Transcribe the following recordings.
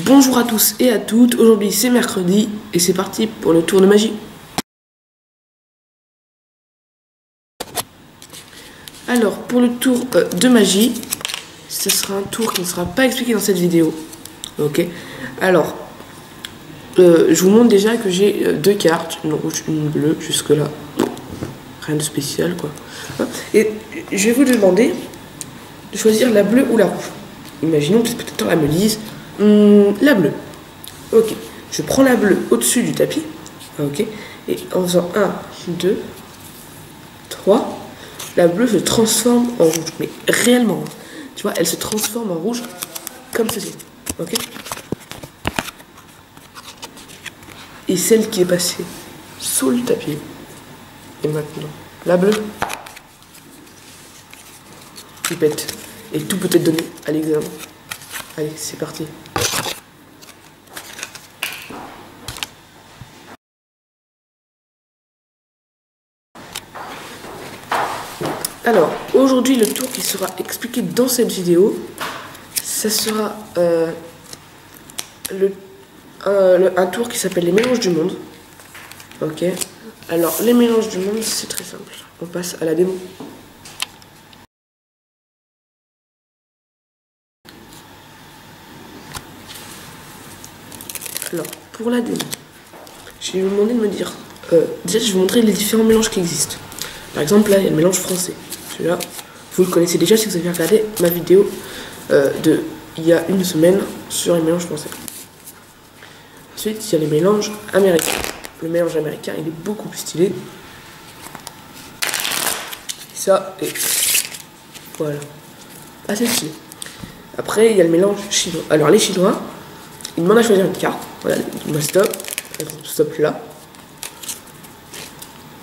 Bonjour à tous et à toutes, aujourd'hui c'est mercredi et c'est parti pour le tour de magie. Alors pour le tour de magie, ce sera un tour qui ne sera pas expliqué dans cette vidéo. Ok. Alors, je vous montre déjà que j'ai deux cartes, une rouge, une bleue, jusque là. Rien de spécial quoi. Et je vais vous demander de choisir la bleue ou la rouge. Imaginons que peut-être elle me dise la bleue. Ok, je prends la bleue au-dessus du tapis. Ok, et en faisant 1, 2, 3, la bleue se transforme en rouge. Mais réellement, tu vois, elle se transforme en rouge comme ceci. Ok. Et celle qui est passée sous le tapis. Et maintenant, la bleue. Répète. Et tout peut être donné à l'examen. Allez, c'est parti. Alors, aujourd'hui, le tour qui sera expliqué dans cette vidéo, ça sera un tour qui s'appelle les mélanges du monde. Ok. Alors, les mélanges du monde, c'est très simple. On passe à la démo. Alors, pour la démo, je vais vous demander de me dire... déjà, je vais vous montrer les différents mélanges qui existent. Par exemple, là, il y a le mélange français. Celui-là, vous le connaissez déjà si vous avez regardé ma vidéo il y a une semaine sur les mélanges français. Ensuite, il y a les mélanges américains. Le mélange américain, il est beaucoup plus stylé. Ça, et voilà. Assez stylé. Après, il y a le mélange chinois. Alors, les Chinois, ils demandent à choisir une carte. Voilà, ils disent stop. Stop là.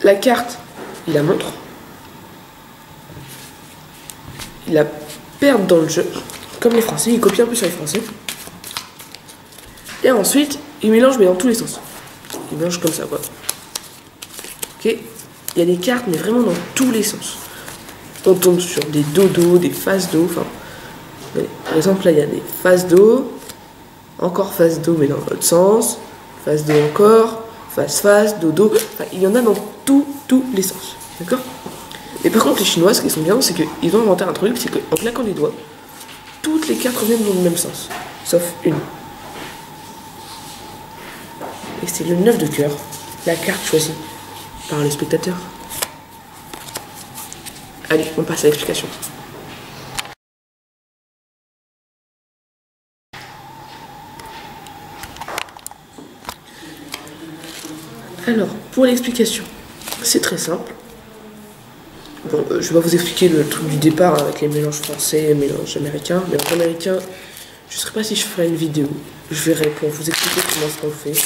La carte, il la montre. Ils la perdent dans le jeu. Comme les Français, ils copient un peu sur les Français. Et ensuite, ils mélangent mais dans tous les sens. Ils mélangent comme ça quoi. Ok. Il y a des cartes mais vraiment dans tous les sens. On tombe sur des dos d'eau, des faces d'eau. Enfin, par exemple là il y a des faces d'eau. Encore face d'eau mais dans l'autre sens. Face d'eau encore. Face, dodo. Enfin, il y en a dans tous les sens. D'accord? Et par contre, les Chinois, ce qu'ils sont bien, c'est qu'ils ont inventé un truc, c'est qu'en claquant les doigts, toutes les cartes reviennent dans le même sens, sauf une. Et c'est le 9 de cœur, la carte choisie par le spectateur. Allez, on passe à l'explication. Alors, pour l'explication, c'est très simple. Bon, je vais pas vous expliquer le truc du départ hein, avec les mélanges français et mélanges américains. Mélanges américains, je ne sais pas si je ferai une vidéo. Je verrai pour vous expliquer comment est-ce qu'on fait.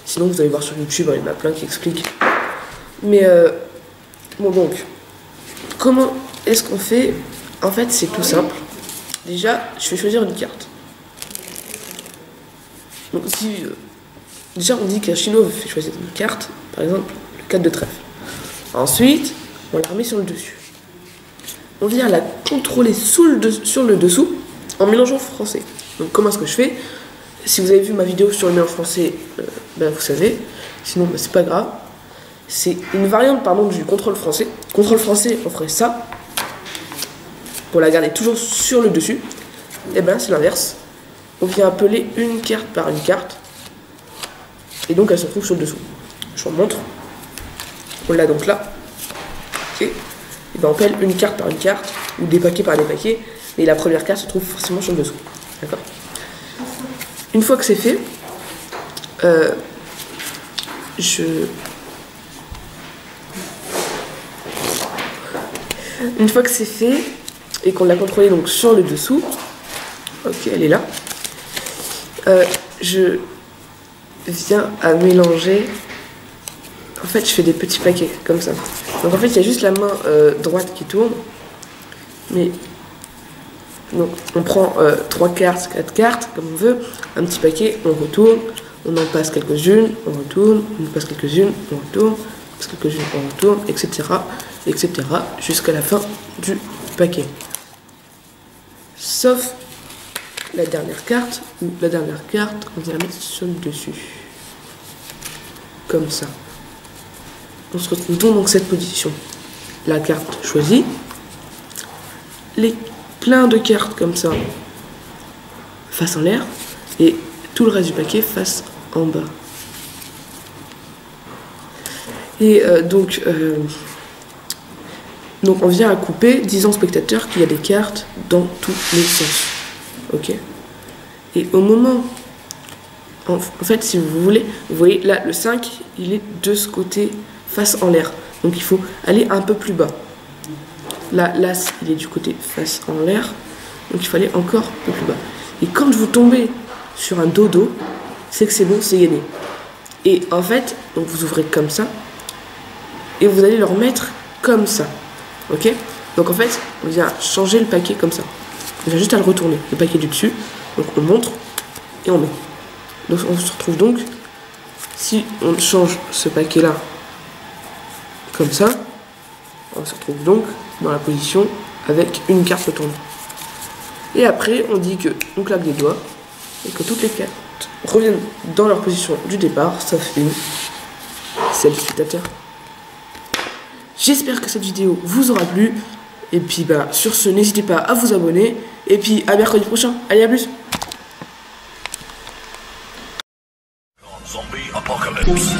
Sinon, vous allez voir sur YouTube, il y en a plein qui expliquent. Mais, bon donc, comment est-ce qu'on fait? En fait, c'est tout simple. Déjà, je vais choisir une carte. Donc, si... déjà, on dit qu'un Chinois fait choisir une carte, par exemple, le 4 de trèfle. Ensuite... on la remet sur le dessus. On vient la contrôler sur le dessous en mélangeant français. Donc comment est-ce que je fais? Si vous avez vu ma vidéo sur le mélange français, ben vous savez. Sinon, ben, c'est pas grave. C'est une variante pardon, du contrôle français. Contrôle français, on ferait ça. Pour la garder toujours sur le dessus. Et ben c'est l'inverse. On vient appeler une carte par une carte. Et donc elle se trouve sur le dessous. Je vous montre. On l'a donc là. Et ben on appelle une carte par une carte, ou des paquets par des paquets, et la première carte se trouve forcément sur le dessous. D'accord? Une fois que c'est fait, une fois que c'est fait, et qu'on l'a contrôlé donc sur le dessous, ok, elle est là, je viens à mélanger. En fait, je fais des petits paquets, comme ça. Donc en fait, il y a juste la main droite qui tourne. Mais, donc, on prend 3 cartes, 4 cartes, comme on veut. Un petit paquet, on retourne. On en passe quelques-unes, on retourne. On en passe quelques-unes, on retourne. On passe quelques-unes, on retourne, etc. etc. jusqu'à la fin du paquet. Sauf la dernière carte, ou la dernière carte, on vient la mettre sur le dessus. Comme ça. On se retrouve donc dans cette position. La carte choisie, plein de cartes comme ça, face en l'air, et tout le reste du paquet face en bas. Et donc on vient à couper, disant au spectateur qu'il y a des cartes dans tous les sens. Ok. Et au moment, en fait, si vous voulez, vous voyez là, le 5, il est de ce côté, face en l'air. Donc il faut aller un peu plus bas. Là, l'As, il est du côté face en l'air. Donc il faut aller encore un peu plus bas. Et quand vous tombez sur un dodo, c'est que c'est bon, c'est gagné. Et en fait, donc vous ouvrez comme ça. Et vous allez le remettre comme ça. Ok? Donc en fait, on vient changer le paquet comme ça. On vient juste à le retourner, le paquet du dessus. Donc on montre et on met. Donc on se retrouve donc, si on change ce paquet-là comme ça, on se retrouve donc dans la position avec une carte retournée. Et après, on dit que on claque des doigts et que toutes les cartes reviennent dans leur position du départ, sauf une, celle du spectateur. J'espère que cette vidéo vous aura plu. Et puis sur ce, n'hésitez pas à vous abonner. Et puis à mercredi prochain. Allez, à plus. Zombie apocalypse.